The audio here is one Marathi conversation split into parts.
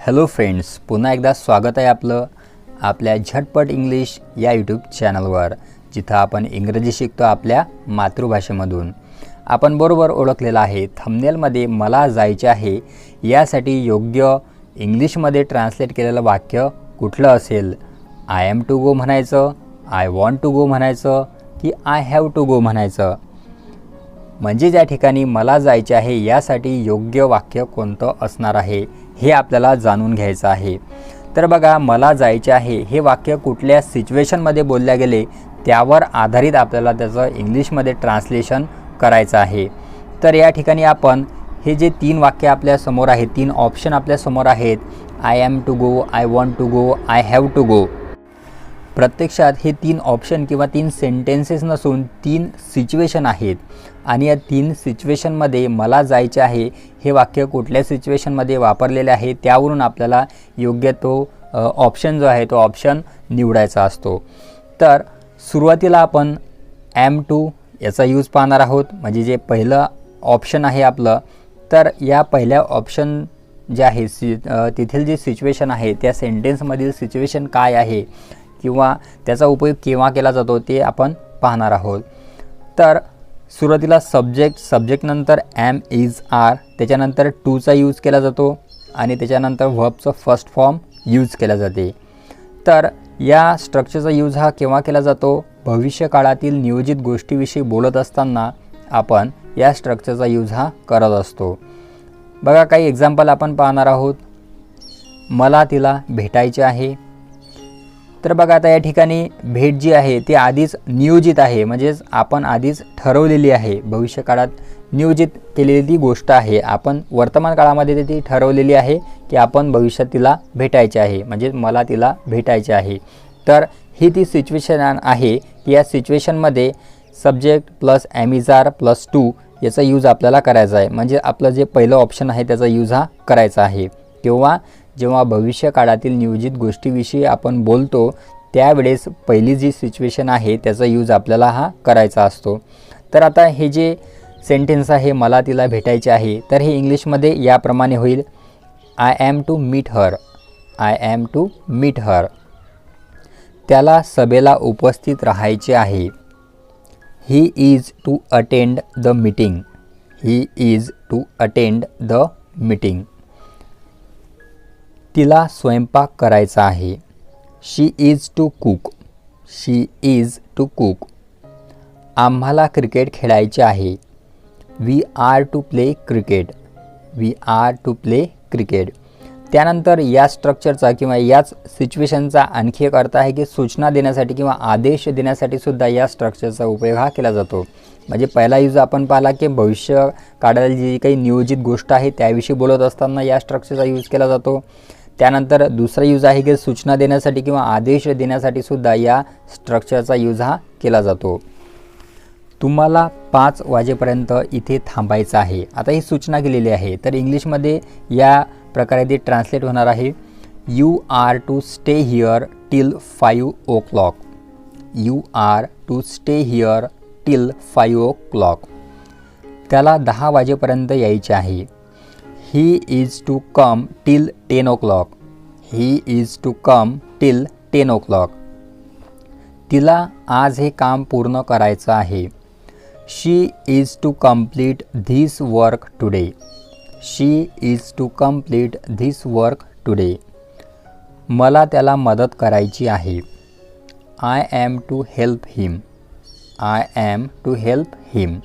हॅलो फ्रेंड्स, पुन्हा एकदा स्वागत आहे आपल्या झटपट इंग्लिश या यूट्यूब चॅनलवर, जिथं आपण इंग्रजी शिकतो आपल्या मातृभाषेमधून. आपण बरोबर ओळखलेलं आहे थंबनेलमध्ये मला जायचे आहे यासाठी योग्य इंग्लिशमध्ये ट्रान्सलेट केलेलं वाक्य कुठलं असेल. आय एम टू गो म्हणायचं, आय वॉन्ट टू गो म्हणायचं की आय हॅव टू गो म्हणायचं. म्हणजे ज्या ठिकाणी मला जायचे आहे यासाठी योग्य वाक्य कोणतं असणार आहे हे आपल्याला जाणून घ्यायचं आहे. तर बघा, मला जायचे आहे हे वाक्य कुठल्या सिच्युएशनमध्ये बोलल्या गेले त्यावर आधारित आपल्याला त्याचं इंग्लिशमध्ये ट्रान्सलेशन करायचं आहे. तर या ठिकाणी आपण हे जे 3 वाक्य आपल्यासमोर आहेत, 3 ऑप्शन आपल्यासमोर आहेत, I am to go, I want to go, I have to go. प्रत्यक्षात हे 3 ऑप्शन किंवा 3 सेंटेन्सेस नसून 3 सिच्युएशन आहेत आणि या 3 सिच्युएशनमध्ये मला जायचे आहे हे वाक्य कुठल्या सिच्युएशनमध्ये वापरलेले आहे त्यावरून आपल्याला योग्य तो ऑप्शन जो आहे तो ऑप्शन निवडायचा असतो. तर सुरुवातीला आपण ॲम टू याचा यूज पाहणार आहोत, म्हणजे जे पहिलं ऑप्शन आहे आपलं. तर या पहिल्या ऑप्शन जे आहे तिथील जी सिच्युएशन आहे त्या सेंटेन्समधील सिच्युएशन काय आहे किंवा त्याचा उपयोग केव्हा केला जातो ते आपण पाहणार आहोत. तर सुरुवातीला सब्जेक्टनंतर ॲम, इज, आर, त्याच्यानंतर टूचा यूज केला जातो आणि त्याच्यानंतर व्हर्बचं फर्स्ट फॉर्म यूज केला जाते. तर या स्ट्रक्चरचा यूज हा केव्हा केला जातो? भविष्यकाळातील नियोजित गोष्टीविषयी बोलत असताना आपण या स्ट्रक्चरचा यूज हा करत असतो. बघा, काही एक्झाम्पल आपण पाहणार आहोत. मला तिला भेटायचे आहे. तर बघा, आता या ठिकाणी भेट जी आहे ती आधीच नियोजित आहे, म्हणजेच आपण आधीच ठरवलेली आहे. भविष्यकाळात नियोजित केलेली ती गोष्ट आहे. आपण वर्तमान काळामध्ये ती ठरवलेली आहे की आपण भविष्यात तिला भेटायचे आहे, म्हणजे मला तिला भेटायचे आहे. तर ही ती सिच्युएशन आहे की या सिच्युएशनमध्ये subject plus am, is, are plus to याचा यूज आपल्याला करायचा आहे. म्हणजे आपलं जे पहिलं ऑप्शन आहे त्याचा यूज हा करायचा आहे. जेव्हा भविष्य काळातील नियोजित गोष्टीविषयी आपण बोलतो त्यावेळेस पहिली जी सिच्युएशन आहे त्याचा यूज आपल्याला हा करायचा असतो. तर आता हे जे सेंटेन्स आहे मला तिला भेटायचे आहे, तर हे इंग्लिशमध्ये याप्रमाणे होईल. I am to meet her, I am to meet her. त्याला सभेला उपस्थित राहायचे आहे. He is to attend the meeting, he is to attend the meeting. तिला स्वयंपाक करायचा आहे. She is to cook, she is to cook. आम्हाला क्रिकेट खेळायचे आहे. We are to play cricket, we are to play cricket. त्यानंतर या स्ट्रक्चरचा किंवा याच सिच्युएशनचा आणखी एक अर्थ आहे की सूचना देण्यासाठी किंवा आदेश देण्यासाठी सुद्धा या स्ट्रक्चरचा उपयोग हा केला जातो. म्हणजे पहिला यूज आपण पाहिला की भविष्य काळातील जी काही नियोजित गोष्ट आहे त्याविषयी बोलत असताना या स्ट्रक्चरचा यूज केला जातो. त्यानंतर दुसरा यूज आहे की सूचना देण्यासाठी किंवा आदेश देण्यासाठी सुद्धा या स्ट्रक्चरचा यूज हा केला जातो. तुम्हाला 5 वाजेपर्यंत इथे थांबायचं आहे. आता ही सूचना केलेली आहे, तर इंग्लिशमध्ये या प्रकारे ती ट्रान्सलेट होणार आहे. You are to stay here till 5 o'clock, you are to stay here till 5 o'clock. त्याला 10 वाजेपर्यंत यायचे आहे. He is to come till 10 o'clock, he is to come till 10 o'clock. तिला आज हे काम पूर्ण करायचं आहे. She is to complete this work today, she is to complete this work today. मला त्याला मदत करायची आहे. I am to help him, I am to help हिम.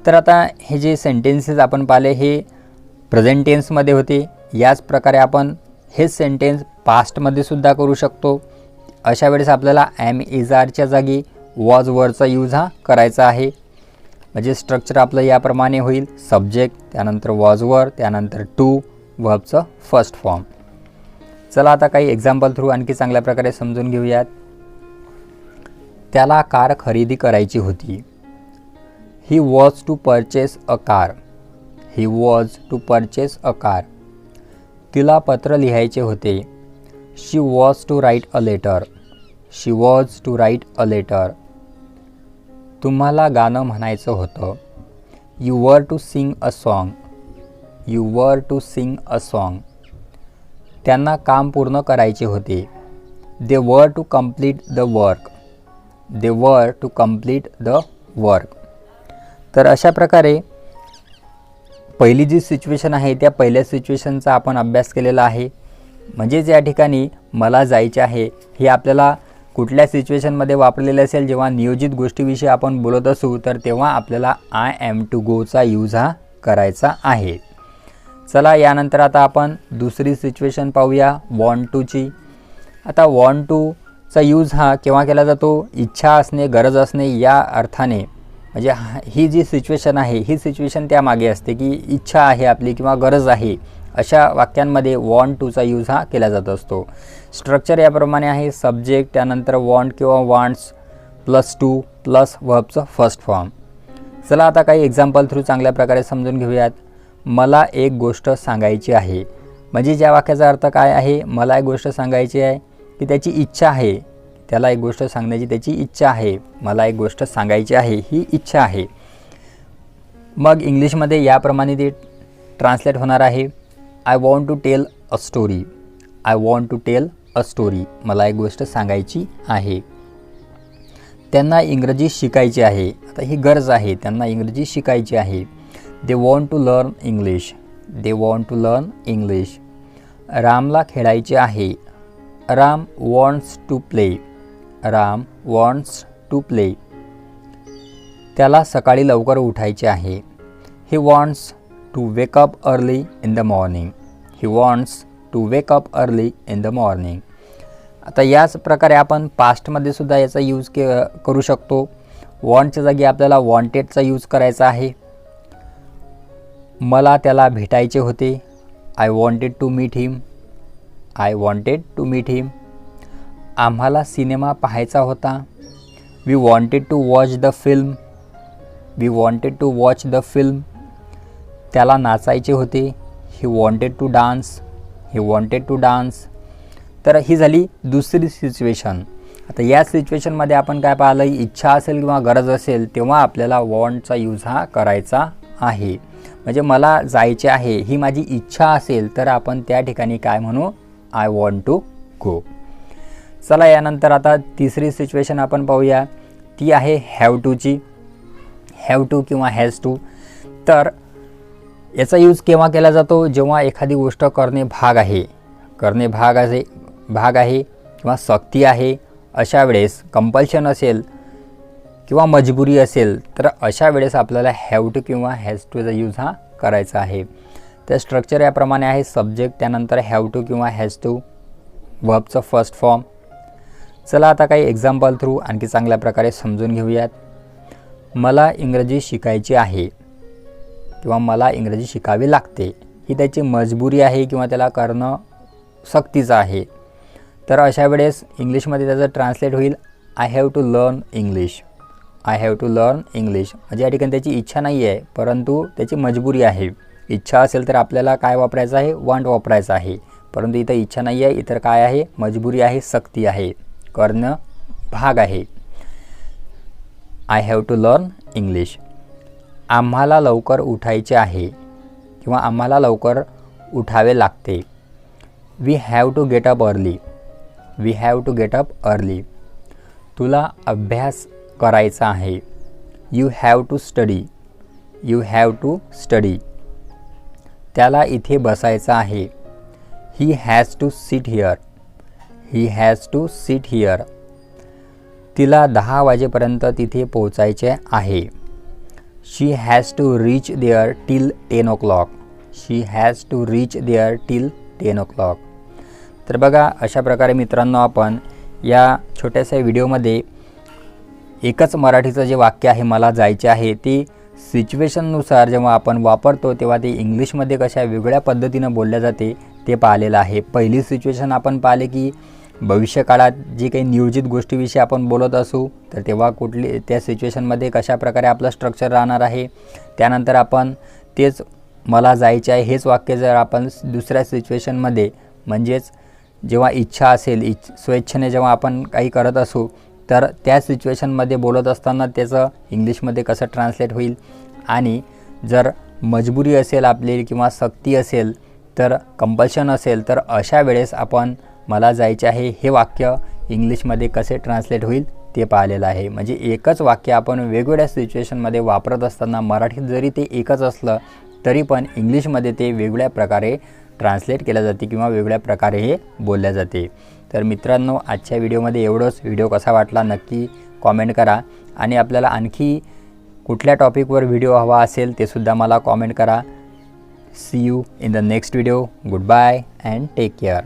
तर आता हे जे सेंटेन्सेस आपण पाहिले हे प्रेझेंट टेन्समध्ये होते. याच प्रकारे आपण हे सेंटेन्स पास्टमध्ये सुद्धा करू शकतो. अशा वेळेस आपल्याला ॲम, इज, आरच्या जागी वॉज, वरचा यूज हा करायचा आहे. म्हणजे स्ट्रक्चर आपलं याप्रमाणे होईल. सब्जेक्ट, त्यानंतर वॉज, वर, त्यानंतर टू, व्हर्बचं फर्स्ट फॉर्म. चला आता काही एक्झाम्पल थ्रू आणखी चांगल्या प्रकारे समजून घेऊयात. त्याला कार खरेदी करायची होती. He was to purchase a car, he was to purchase a car. तिला पत्र लिहायचे होते. She was to write a letter, she was to write a letter. तुम्हाला गाणं म्हणायचं होतं. You were to sing a song, you were to sing a song. त्यांना काम पूर्ण करायचे होते. दे वर टू कम्प्लीट द वर्क. दे वर टू कम्प्लीट द वर्क. तर अशा प्रकारे पहिली जी सिच्युएशन आहे त्या पहिल्या सिच्युएशनचा आपण अभ्यास केलेला आहे. म्हणजेच या ठिकाणी मला जायचे आहे हे आपल्याला कुठल्या सिच्युएशनमध्ये वापरलेले असेल, जेव्हा नियोजित गोष्टीविषयी आपण बोलत असू तर तेव्हा आपल्याला आय एम टू गोचा यूज हा करायचा आहे. चला यानंतर आता आपण दुसरी सिच्युएशन पाहूया, वॉन्ट टूची. आता वॉन्ट टूचा यूज हा केव्हा केला जातो? इच्छा असणे, गरज असणे या अर्थाने. म्हणजे ही जी सिच्युएशन आहे ही सिच्युएशन त्यामागे असते की इच्छा आहे आपली किंवा गरज आहे, अशा वाक्यांमध्ये वॉन्ट टूचा यूज हा केला जात असतो. स्ट्रक्चर याप्रमाणे आहे, सब्जेक्ट, त्यानंतर वॉन्ट किंवा वॉन्ट्स प्लस टू प्लस वर्बचं फर्स्ट फॉर्म. चला आता काही एक्झाम्पल थ्रू चांगल्या प्रकारे समजून घेऊयात. मला एक गोष्ट सांगायची आहे. म्हणजे ज्या वाक्याचा अर्थ काय आहे? मला एक गोष्ट सांगायची आहे की त्याची इच्छा आहे, त्याला एक गोष्ट सांगण्याची त्याची इच्छा आहे. मला एक गोष्ट सांगायची आहे ही इच्छा आहे. मग इंग्लिशमध्ये याप्रमाणे ते ट्रान्सलेट होणार आहे, I want to tell a story. I want to tell a story. मला एक गोष्ट सांगायची आहे. त्यांना इंग्रजी शिकायची आहे. आता ही गरज आहे, त्यांना इंग्रजी शिकायची आहे. They want to learn English. They want to learn English. रामला खेळायचे आहे. Ram wants to play. Ram wants to play. त्याला सकाळी लवकर उठायचे आहे. He wants to wake up early in the morning. He wants to wake up early in the morning. आता याच प्रकारे आपण पास्टमध्ये सुद्धा याचा यूज करू शकतो. वॉन्टच्या जागी आपल्याला वॉन्टेडचा यूज करायचा आहे. मला त्याला भेटायचे होते. I wanted to meet him. I wanted to meet him. आम्हाला सिनेमा पाहायचा होता. We wanted to watch the film. We wanted to watch the film. त्याला नाचायचे होते. He wanted to dance. He wanted to dance. तर ही झाली दुसरी सिच्युएशन. आता या सिच्युएशनमध्ये आपण काय पाहिलं, इच्छा असेल किंवा गरज असेल तेव्हा आपल्याला वॉन्टचा यूज हा करायचा आहे. म्हणजे मला जायचे आहे ही माझी इच्छा असेल तर आपण त्या ठिकाणी काय म्हणू, आय वॉन्ट टू गो. चला यानंतर आता तिसरी सिच्युएशन आपण पाहूया, ती आहे हॅव टूची. हॅव टू किंवा हॅज टू. तर याचा यूज केव्हा केला जातो? जेव्हा एखादी गोष्ट करणे भाग आहे, करणे भाग आहे किंवा सक्ती आहे, अशा वेळेस कंपल्शन असेल किंवा मजबुरी असेल तर अशा वेळेस आपल्याला हॅव टू किंवा हॅज टूचा यूज हा करायचा आहे. तर स्ट्रक्चर याप्रमाणे आहे, सब्जेक्ट, त्यानंतर हॅव टू किंवा हॅज टू, वर्बचं फर्स्ट फॉर्म. चला आता काही एक्झाम्पल थ्रू आणखी चांगल्या प्रकारे समजून घेऊयात. मला इंग्रजी शिकायची आहे किंवा मला इंग्रजी शिकावी लागते. ही त्याची मजबुरी आहे किंवा त्याला करणं सक्तीचं आहे. तर अशा वेळेस इंग्लिशमध्ये त्याचं ट्रान्सलेट होईल, I have to learn English. I have to learn English. म्हणजे या ठिकाणी त्याची इच्छा नाही आहे परंतु त्याची मजबुरी आहे. इच्छा असेल तर आपल्याला काय वापरायचं आहे, वॉन्ट वापरायचं आहे. परंतु इथं इच्छा नाही आहे, इतर काय आहे, मजबुरी आहे, सक्ती आहे, करणं भाग आहे. I have to learn English. आम्हाला लवकर उठायचे आहे किंवा आम्हाला लवकर उठावे लागते. We have to get up early. We have to get up early. तुला अभ्यास करायचा आहे. You have to study. You have to study. त्याला इथे बसायचं आहे. He has to sit here. He has to sit here. तिला 10 वाजेपर्यंत तिथे पोहोचायचे आहे. She has to reach there till 10 o'clock. She has to reach there till 10 o'clock. तर बघा अशा प्रकारे मित्रांनो आपण या छोट्याशा व्हिडिओमध्ये एकच मराठीचं जे वाक्य आहे मला जायचे आहे ते सिच्युएशननुसार जेव्हा आपण वापरतो तेव्हा ते इंग्लिशमध्ये कशा वेगळ्या पद्धतीनं बोलल्या जाते ते पाहिलेलं आहे. पहिली सिच्युएशन आपण पाहिले की भविष्यकाळात जे काही नियोजित गोष्टीविषयी आपण बोलत असू तर तेव्हा कुठली त्या सिच्युएशनमध्ये कशा प्रकारे आपलं स्ट्रक्चर राहणार आहे. त्यानंतर आपण तेच मला जायचे आहे हेच वाक्य जर आपण दुसऱ्या सिच्युएशनमध्ये म्हणजेच जेव्हा इच्छा असेल स्वेच्छेने जेव्हा आपण काही करत असू तर त्या सिच्युएशनमध्ये बोलत असताना त्याचं इंग्लिशमध्ये कसं ट्रान्सलेट होईल. आणि जर मजबुरी असेल आपली किंवा सक्ती असेल तर कंपल्शन असेल तर अशा वेळेस आपण मला जायचे आहे हे वाक्य इंग्लिशमध्ये कसे ट्रान्सलेट होईल ते पाहिलेलं आहे. म्हणजे एकच वाक्य आपण वेगवेगळ्या सिच्युएशनमध्ये वापरत असताना मराठीत जरी ते एकच असलं तरी पण इंग्लिशमध्ये ते वेगळ्या प्रकारे ट्रान्सलेट केल्या जाते किंवा वेगळ्या प्रकारे हे बोलल्या जाते. तर मित्रांनो, आजच्या व्हिडिओमध्ये एवढंच. व्हिडिओ कसा वाटला नक्की कॉमेंट करा आणि आपल्याला आणखी कुठल्या टॉपिकवर व्हिडिओ हवा असेल ते सुद्धा मला कॉमेंट करा. See you in the next video. Good bye and take care.